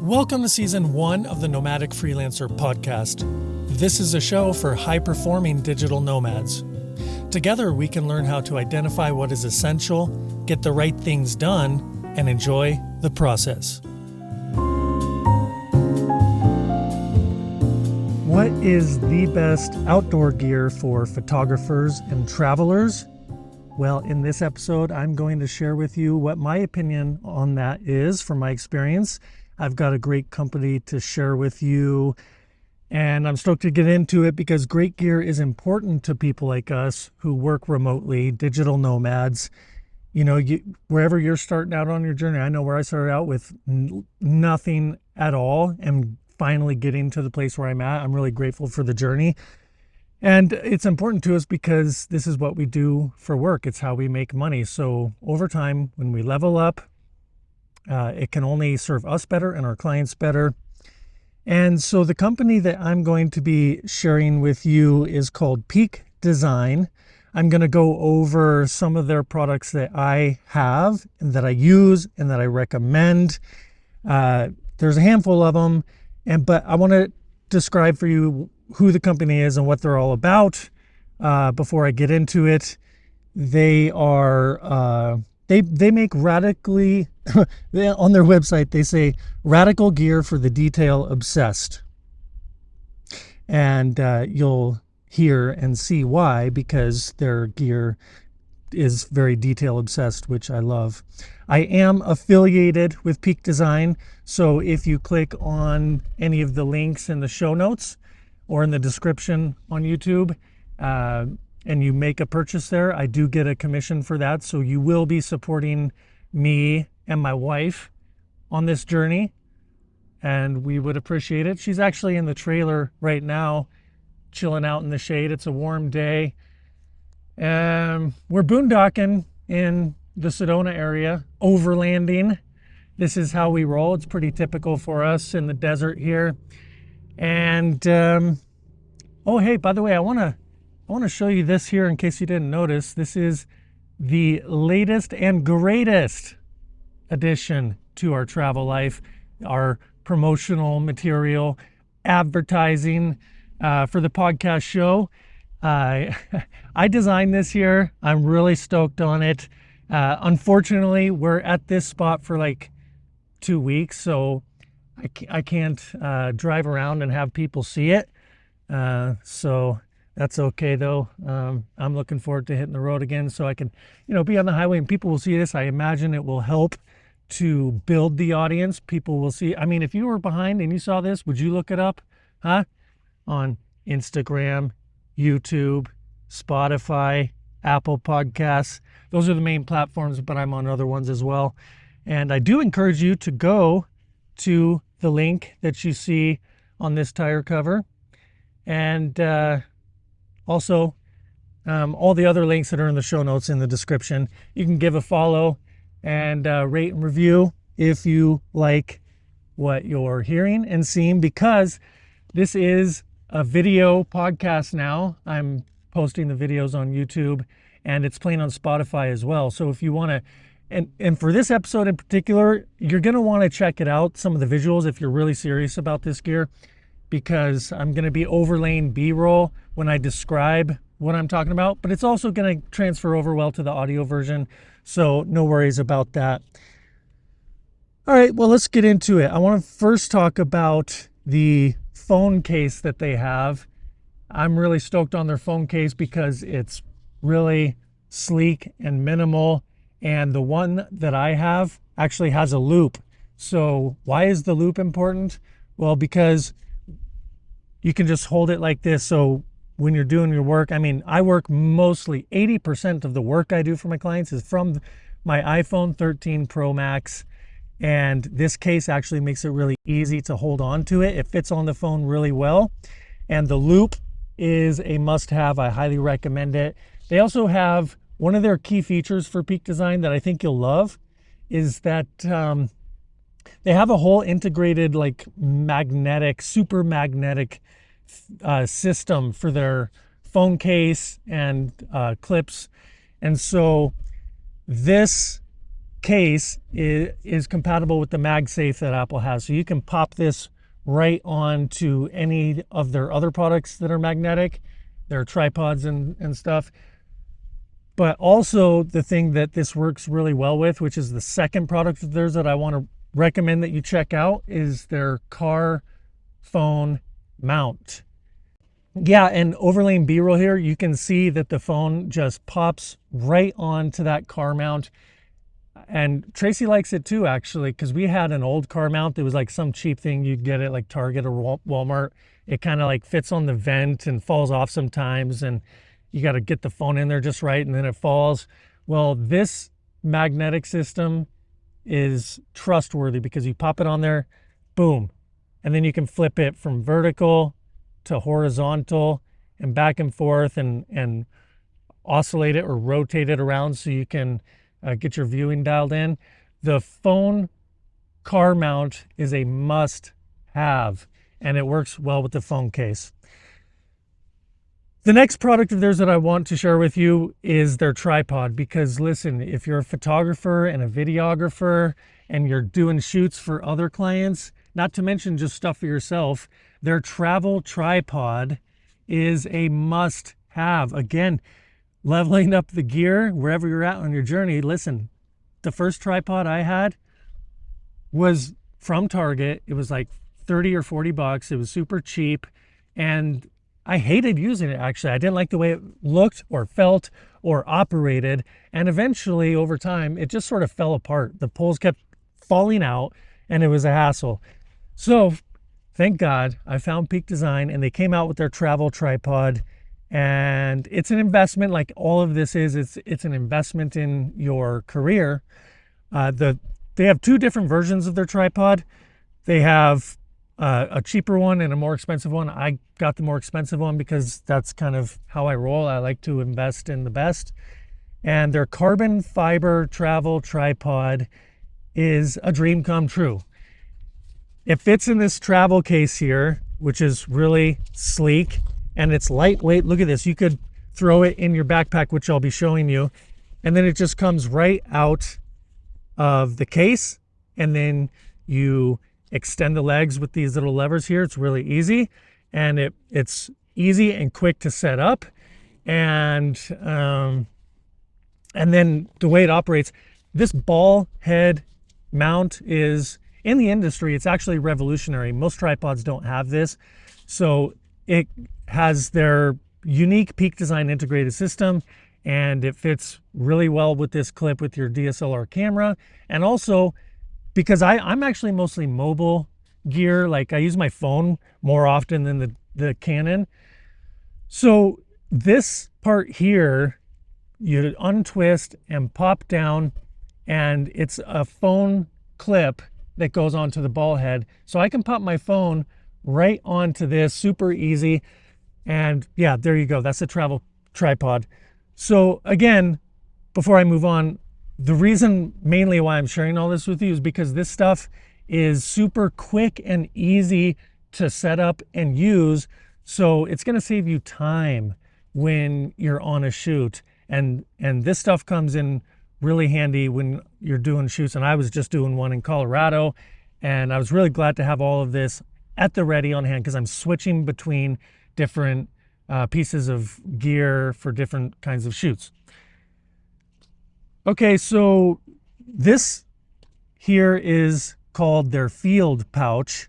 Welcome to Season 1 of the Nomadic Freelancer Podcast. This is a show for high-performing digital nomads. Together, we can learn how to identify what is essential, get the right things done, and enjoy the process. What is the best outdoor gear for photographers and travelers? Well, in this episode, I'm going to share with you what my opinion on that is from my experience. I've got a great company to share with you, and I'm stoked to get into it because great gear is important to people like us who work remotely, digital nomads. You know, wherever you're starting out on your journey, I know where I started out with nothing at all and finally getting to the place where I'm at. I'm really grateful for the journey. And it's important to us because this is what we do for work. It's how we make money. So over time, when we level up, it can only serve us better and our clients better. And so the company that I'm going to be sharing with you is called Peak Design. I'm going to go over some of their products that I have and that I use and that I recommend. There's a handful of them, but I want to describe for you who the company is and what they're all about before I get into it. They are they make radically on their website they say radical gear for the detail obsessed, and you'll hear and see why, because their gear is very detail obsessed, which I love. I am affiliated with Peak Design, so if you click on any of the links in the show notes or in the description on YouTube, and you make a purchase there, I do get a commission for that. So you will be supporting me and my wife on this journey, and we would appreciate it. She's actually in the trailer right now, chilling out in the shade. It's a warm day. We're boondocking in the Sedona area, overlanding. This is how we roll. It's pretty typical for us in the desert here. And oh, hey, by the way, I want to show you this here in case you didn't notice. This is the latest and greatest addition to our travel life, our promotional material, advertising for the podcast show. I designed this here. I'm really stoked on it. Unfortunately, we're at this spot for like 2 weeks, so I can't drive around and have people see it. So that's okay though. I'm looking forward to hitting the road again so I can, be on the highway and people will see this. I imagine it will help to build the audience. People will see. I mean, if you were behind and you saw this, would you look it up? On Instagram, YouTube, Spotify, Apple Podcasts. Those are the main platforms, but I'm on other ones as well. And I do encourage you to go to the link that you see on this tire cover. And also, all the other links that are in the show notes in the description. You can give a follow and rate and review if you like what you're hearing and seeing, because this is a video podcast now. I'm posting the videos on YouTube, and it's playing on Spotify as well. So if you want to, and for this episode in particular, you're going to want to check it out, some of the visuals, if you're really serious about this gear, because I'm going to be overlaying B-roll when I describe what I'm talking about, but it's also going to transfer over well to the audio version, so no worries about that. All right, well, let's get into it. I want to first talk about the phone case that they have. I'm really stoked on their phone case because it's really sleek and minimal, and the one that I have actually has a loop. So why is the loop important? Well, because you can just hold it like this. So when you're doing your work, I work mostly 80% of the work I do for my clients is from my iPhone 13 Pro Max. And this case actually makes it really easy to hold on to it. It fits on the phone really well. And the loop is a must-have. I highly recommend it. They also have one of their key features for Peak Design that I think you'll love is that they have a whole integrated super magnetic system for their phone case and clips. And so this case is compatible with the MagSafe that Apple has. So you can pop this right onto any of their other products that are magnetic, their tripods and stuff. But also the thing that this works really well with, which is the second product of theirs that I want to recommend that you check out, is their car phone mount. Yeah, and overlaying B-roll here, you can see that the phone just pops right onto that car mount. And Tracy likes it too, actually, because we had an old car mount that was like some cheap thing you'd get at like Target or Walmart. It kind of like fits on the vent and falls off sometimes, and you got to get the phone in there just right, and then it falls. Well, this magnetic system is trustworthy because you pop it on there, boom, and then you can flip it from vertical to horizontal and back and forth and oscillate it or rotate it around so you can get your viewing dialed in. The phone car mount is a must have, and it works well with the phone case. The next product of theirs that I want to share with you is their tripod, because listen, if you're a photographer and a videographer and you're doing shoots for other clients, not to mention just stuff for yourself, their travel tripod is a must have. Again, leveling up the gear wherever you're at on your journey. Listen, the first tripod I had was from Target. It was like 30 or 40 bucks. It was super cheap, and I hated using it, actually. I didn't like the way it looked or felt or operated, and eventually over time it just sort of fell apart. The poles kept falling out and it was a hassle. So thank God I found Peak Design, and they came out with their travel tripod. And it's an investment, like all of this is. It's an investment in your career. They have two different versions of their tripod. They have a cheaper one and a more expensive one. I got the more expensive one because that's kind of how I roll. I like to invest in the best. And their carbon fiber travel tripod is a dream come true. It fits in this travel case here, which is really sleek. And it's lightweight. Look at this. You could throw it in your backpack, which I'll be showing you. And then it just comes right out of the case. And then you extend the legs with these little levers here. It's really easy. And it's easy and quick to set up. And then the way it operates, this ball head mount is, in the industry, it's actually revolutionary. Most tripods don't have this. So it has their unique Peak Design integrated system, and it fits really well with this clip with your DSLR camera. And also because I'm actually mostly mobile gear, like I use my phone more often than the Canon. So this part here, you untwist and pop down, and it's a phone clip that goes onto the ball head. So I can pop my phone right onto this, super easy. And yeah, there you go. That's a travel tripod. So again, before I move on, the reason mainly why I'm sharing all this with you is because this stuff is super quick and easy to set up and use. So it's going to save you time when you're on a shoot. And this stuff comes in really handy when you're doing shoots. And I was just doing one in Colorado, and I was really glad to have all of this at the ready on hand, because I'm switching between different pieces of gear for different kinds of shoots. Okay, so this here is called their field pouch,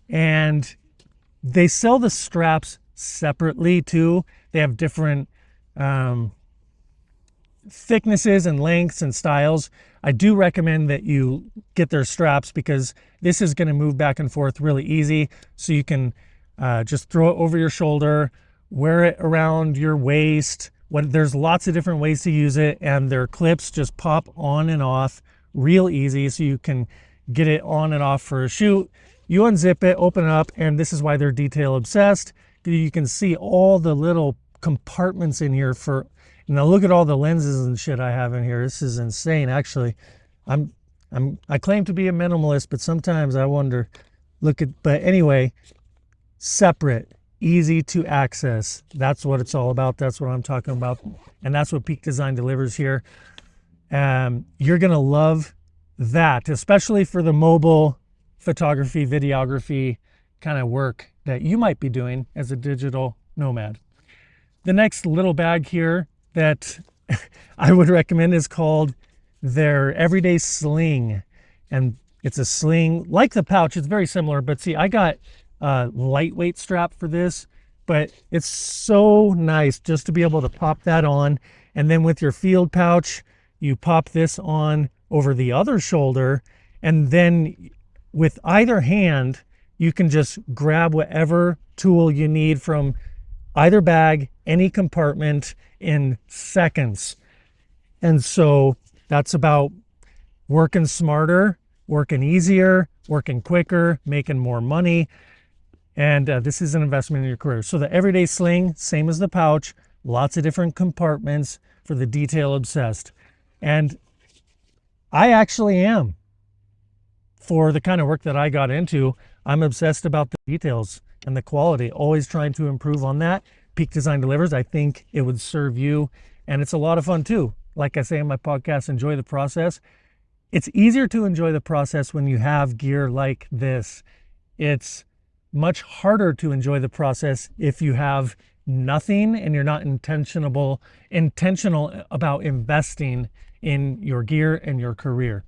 and they sell the straps separately too. They have different thicknesses and lengths and styles. I do recommend that you get their straps, because this is going to move back and forth really easy. So you can just throw it over your shoulder, wear it around your waist. There's lots of different ways to use it, and their clips just pop on and off real easy, so you can get it on and off for a shoot. You unzip it, open it up, and this is why they're detail obsessed. You can see all the little compartments in here for, now look at all the lenses and shit I have in here. This is insane. Actually, I claim to be a minimalist, but sometimes I wonder, but anyway, separate, easy to access. That's what it's all about. That's what I'm talking about. And that's what Peak Design delivers here. You're going to love that, especially for the mobile photography, videography kind of work that you might be doing as a digital nomad. The next little bag here that I would recommend is called their Everyday Sling. And it's a sling like the pouch. It's very similar, but see, I got a lightweight strap for this, but it's so nice just to be able to pop that on. And then with your field pouch, you pop this on over the other shoulder, and then with either hand, you can just grab whatever tool you need from either bag, any compartment in seconds. And so that's about working smarter, working easier, working quicker, making more money. And this is an investment in your career. So the Everyday Sling, same as the pouch, lots of different compartments for the detail obsessed. And I actually am. For the kind of work that I got into, I'm obsessed about the details and the quality, always trying to improve on that. Peak Design delivers. I think it would serve you, and it's a lot of fun too. Like I say in my podcast, enjoy the process. It's easier to enjoy the process when you have gear like this. It's much harder to enjoy the process if you have nothing and you're not intentional about investing in your gear and your career.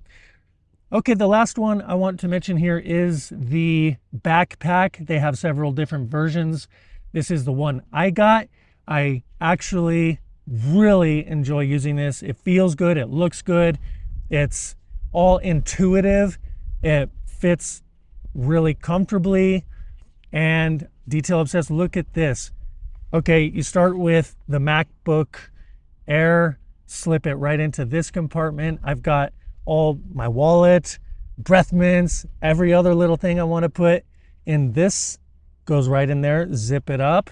Okay, the last one I want to mention here is the backpack. They have several different versions. This is the one I got. I actually really enjoy using this. It feels good. It looks good. It's all intuitive. It fits really comfortably and detail obsessed. Look at this. Okay, you start with the MacBook Air, slip it right into this compartment. I've got all my wallet, breath mints, every other little thing I want to put in this goes right in there. Zip it up.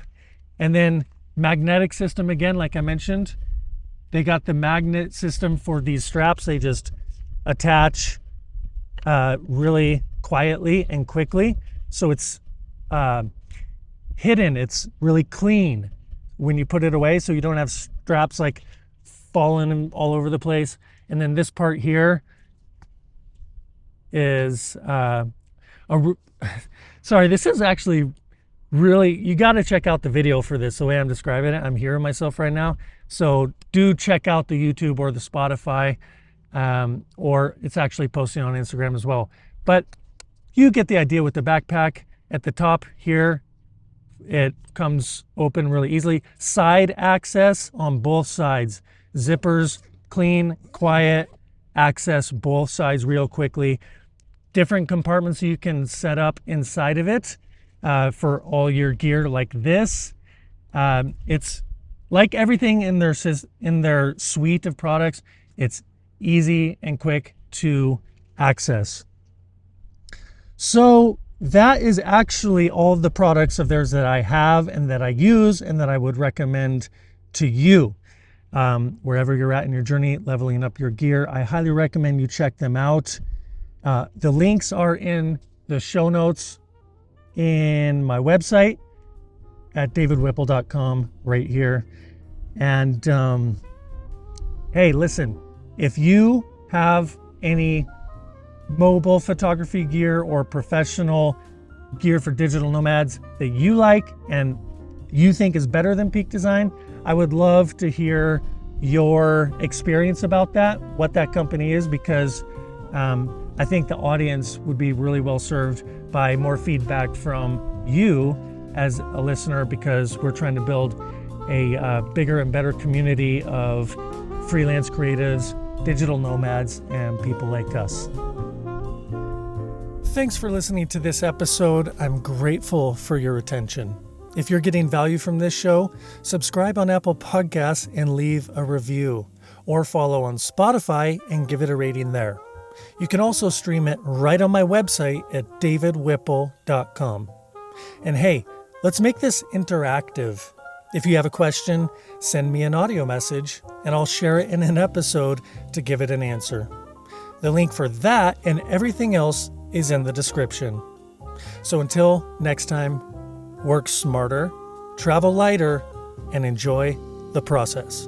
And then magnetic system again, like I mentioned, they got the magnet system for these straps. They just attach really quietly and quickly. So it's hidden. It's really clean when you put it away, so you don't have straps like falling all over the place. And then this part here is sorry, this is actually really, you got to check out the video for this, the way I'm describing it. I'm hearing myself right now. So do check out the YouTube or the Spotify, or it's actually posting on Instagram as well. But you get the idea with the backpack. At the top here, it comes open really easily. Side access on both sides. Zippers, clean, quiet, access both sides real quickly. Different compartments you can set up inside of it for all your gear like this. It's like everything in their suite of products. It's easy and quick to access. So that is actually all of the products of theirs that I have and that I use and that I would recommend to you. Wherever you're at in your journey, leveling up your gear, I highly recommend you check them out. The links are in the show notes in my website at davidwhipple.com right here. And hey, listen, if you have any mobile photography gear or professional gear for digital nomads that you like and you think is better than Peak Design, I would love to hear your experience about that, what that company is, because I think the audience would be really well served by more feedback from you as a listener, because we're trying to build a bigger and better community of freelance creatives, digital nomads, and people like us. Thanks for listening to this episode. I'm grateful for your attention. If you're getting value from this show, subscribe on Apple Podcasts and leave a review, or follow on Spotify and give it a rating there. You can also stream it right on my website at davidwhipple.com. And hey, let's make this interactive. If you have a question, send me an audio message and I'll share it in an episode to give it an answer. The link for that and everything else is in the description. So until next time, work smarter, travel lighter, and enjoy the process.